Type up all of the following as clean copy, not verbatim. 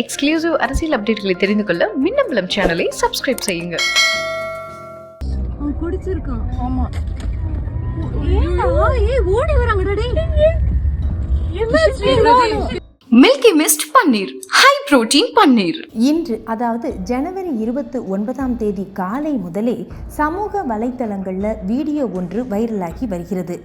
Exclusive அரசியல் அப்டேட்களை தெரிந்து கொள்ள மின்னம்பலம் சேனலை சப்ஸ்கிரைப் செய்யுங்க. குடிச்சிருக்கான். ஆமா. ஓடி வராங்கடா டேய். மில்கி மிஸ்ட் பன்னீர், ஹை புரோட்டீன் பன்னீர். இன்று அதாவது ஜனவரி 29 காலை முதலே சமூக வலைத்தளங்களில் வீடியோ ஒன்று வைரலாகி வருகிறது.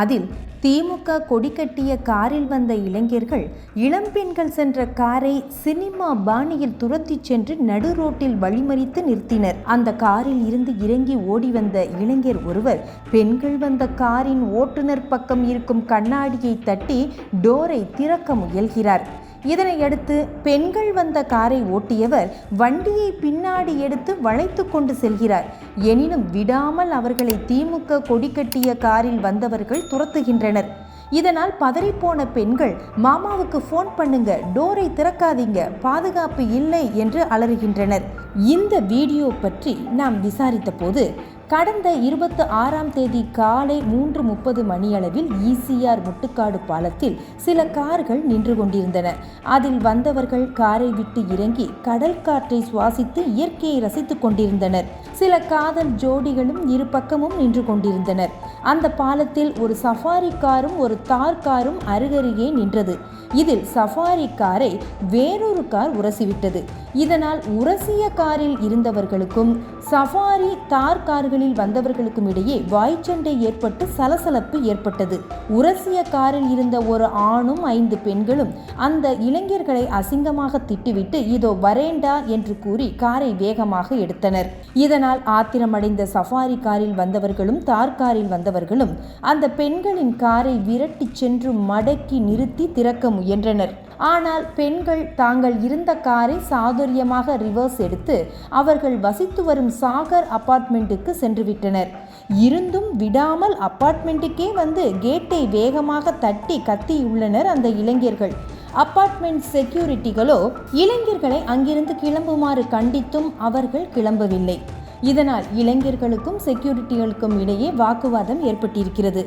அதில் திமுக கொடி கட்டிய காரில் வந்த இளைஞர்கள் இளம்பெண்கள் சென்ற காரை சினிமா பாணியில் துரத்தி சென்று நடு ரோட்டில் வழிமறித்து நிறுத்தினர். அந்த காரில் இருந்து இறங்கி ஓடி வந்த இளைஞர் ஒருவர் பெண்கள் வந்த காரின் ஓட்டுநர் பக்கம் இருக்கும் கண்ணாடியை தட்டி டோரை திறக்க முயல்கிறார். இதனையடுத்து பெண்கள் வந்த காரை ஓட்டியவர் வண்டியை பின்னாடி எடுத்து வளைத்து கொண்டு செல்கிறார். எனினும் விடாமல் அவர்களை திமுக கொடி கட்டிய காரில் வந்தவர்கள் துரத்துகின்றனர். இதனால் பதறிப்போன பெண்கள் மாமாவுக்கு ஃபோன் பண்ணுங்க, டோரை திறக்காதீங்க, பாதுகாப்பு இல்லை என்று அலறுகின்றனர். இந்த வீடியோ பற்றி நாம் விசாரித்த போது கடந்த 26 காலை 3:30 மணியளவில் ECR முட்டுக்காடு பாலத்தில் சில கார்கள் நின்று கொண்டிருந்தன. அதில் வந்தவர்கள் காரை விட்டு இறங்கி கடல் காற்றை சுவாசித்து இயற்கையை ரசித்துக் கொண்டிருந்தனர். சில காதல் ஜோடிகளும் இரு பக்கமும் நின்று கொண்டிருந்தனர். அந்த பாலத்தில் ஒரு சஃபாரி காரும் ஒரு தார் காரும் அருகருகே நின்றது. இதில் சஃபாரி காரை வேறொரு கார் உரசிவிட்டது. இதனால் உரசிய காரில் இருந்தவர்களுக்கும் சஃபாரி தார் கார்களில் வந்தவர்களுக்கும் இடையே வாய்ச்சண்டை ஏற்பட்டு சலசலப்பு ஏற்பட்டது. உரசிய காரில் இருந்த ஒரு ஆணும் 5 பெண்களும் அந்த இளைஞர்களை அசிங்கமாக திட்டுவிட்டு இதோ வரேண்டா என்று கூறி காரை வேகமாக எடுத்தனர். இதனால் ஆத்திரமடைந்த சஃபாரி காரில் வந்தவர்களும் தார் காரில் வந்தவர்களும் அந்த பெண்களின் காரை விரட்டி சென்று மடக்கி நிறுத்தி திறக்க முயன்றனர். ஆனால் பெண்கள் தாங்கள் இருந்த காரை சாதுரியமாக ரிவர்ஸ் எடுத்து அவர்கள் வசித்து வரும் சாகர் அபார்ட்மெண்ட்டுக்கு சென்று விட்டனர். இருந்தும் விடாமல் அபார்ட்மெண்ட்டுக்கே வந்து கேட்டை வேகமாக தட்டி கத்தியுள்ளனர் அந்த இளைஞர்கள். அபார்ட்மெண்ட் செக்யூரிட்டிகளோ இளைஞர்களை அங்கிருந்து கிளம்புமாறு கண்டித்தும் அவர்கள் கிளம்பவில்லை. இதனால் இளைஞர்களுக்கும் செக்யூரிட்டிகளுக்கும் இடையே வாக்குவாதம் ஏற்பட்டிருக்கிறது.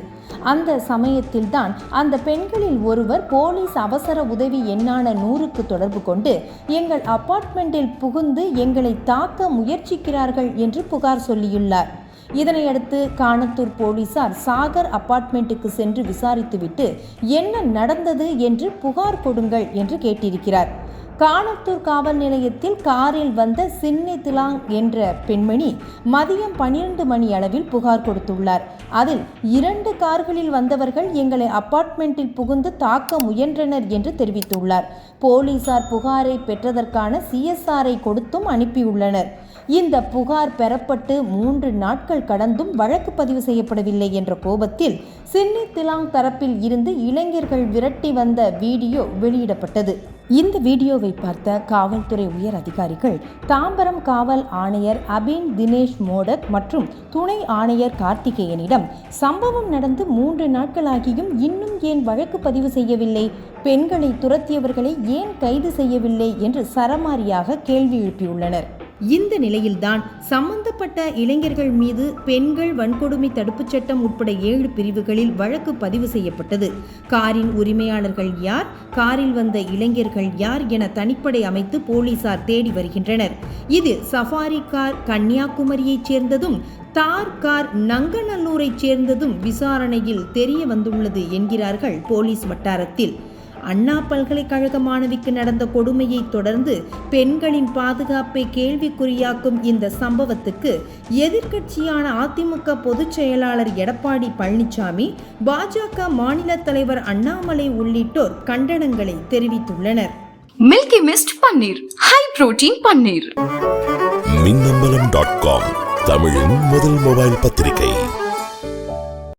அந்த சமயத்தில்தான் அந்த பெண்களில் ஒருவர் போலீஸ் அவசர உதவி எண்ணான 100க்கு தொடர்பு கொண்டு எங்கள் அபார்ட்மெண்ட்டில் புகுந்து எங்களை தாக்க முயற்சிக்கிறார்கள் என்று புகார் சொல்லியுள்ளார். இதனையடுத்து காணத்தூர் போலீசார் சாகர் அபார்ட்மெண்ட்டுக்கு சென்று விசாரித்துவிட்டு என்ன நடந்தது என்று புகார் கொடுங்கள் என்று கேட்டிருக்கிறார். காணத்தூர் காவல் நிலையத்தில் காரில் வந்த சின்னி திலாங் என்ற பெண்மணி மதியம் 12 மணி அளவில் புகார் கொடுத்துள்ளார். அதில் 2 கார்களில் வந்தவர்கள் எங்களை அபார்ட்மெண்ட்டில் புகுந்து தாக்க முயன்றனர் என்று தெரிவித்துள்ளார். போலீசார் புகாரை பெற்றதற்கான CSRஐ கொடுத்தும் அனுப்பியுள்ளனர். இந்த புகார் பெறப்பட்டு 3 நாட்கள் கடந்தும் வழக்கு பதிவு செய்யப்படவில்லை என்ற கோபத்தில் சின்னி திலாங் தரப்பில் இருந்து இளைஞர்கள் விரட்டி வந்த வீடியோ வெளியிடப்பட்டது. இந்த வீடியோவை பார்த்த காவல்துறை உயர் அதிகாரிகள் தாம்பரம் காவல் ஆணையர் அபின் தினேஷ் மோடக் மற்றும் துணை ஆணையர் கார்த்திகேயனிடம் சம்பவம் நடந்து 3 நாட்களாகியும் இன்னும் ஏன் வழக்கு பதிவு செய்யவில்லை, பெண்களை துரத்தியவர்களை ஏன் கைது செய்யவில்லை என்று சரமாரியாக கேள்வி எழுப்பியுள்ளனர். இந்த நிலையில்தான் சம்பந்தப்பட்ட இளைஞர்கள் மீது பெண்கள் வன்கொடுமை தடுப்புச் சட்டம் உட்பட 7 பிரிவுகளில் வழக்கு பதிவு செய்யப்பட்டது. காரின் உரிமையாளர்கள் யார், காரில் வந்த இளைஞர்கள் யார் என தனிப்படை அமைத்து போலீசார் தேடி வருகின்றனர். இதில் சஃபாரி கார் கன்னியாகுமரியைச் சேர்ந்ததும் தார் கார் நங்கநல்லூரை சேர்ந்ததும் விசாரணையில் தெரிய வந்துள்ளது என்கிறார்கள் போலீஸ் வட்டாரத்தில். அண்ணா பல்கலைக்கழக மாணவிக்கு நடந்த கொடுமையை தொடர்ந்து பெண்களின் பாதுகாப்பை கேள்விக்குறியாக்கும் இந்த சம்பவத்துக்கு எதிர்க்கட்சியான அதிமுக பொதுச் செயலாளர் எடப்பாடி பழனிசாமி, பாஜக மாநில தலைவர் அண்ணாமலை உள்ளிட்டோர் கண்டனங்களை தெரிவித்துள்ளனர். மில்கி மிஸ்ட் பன்னீர், ஹை புரோட்டீன் பன்னீர். மின்னம்பலம்.com தமிழின் முதல் மொபைல் பத்திரிகை.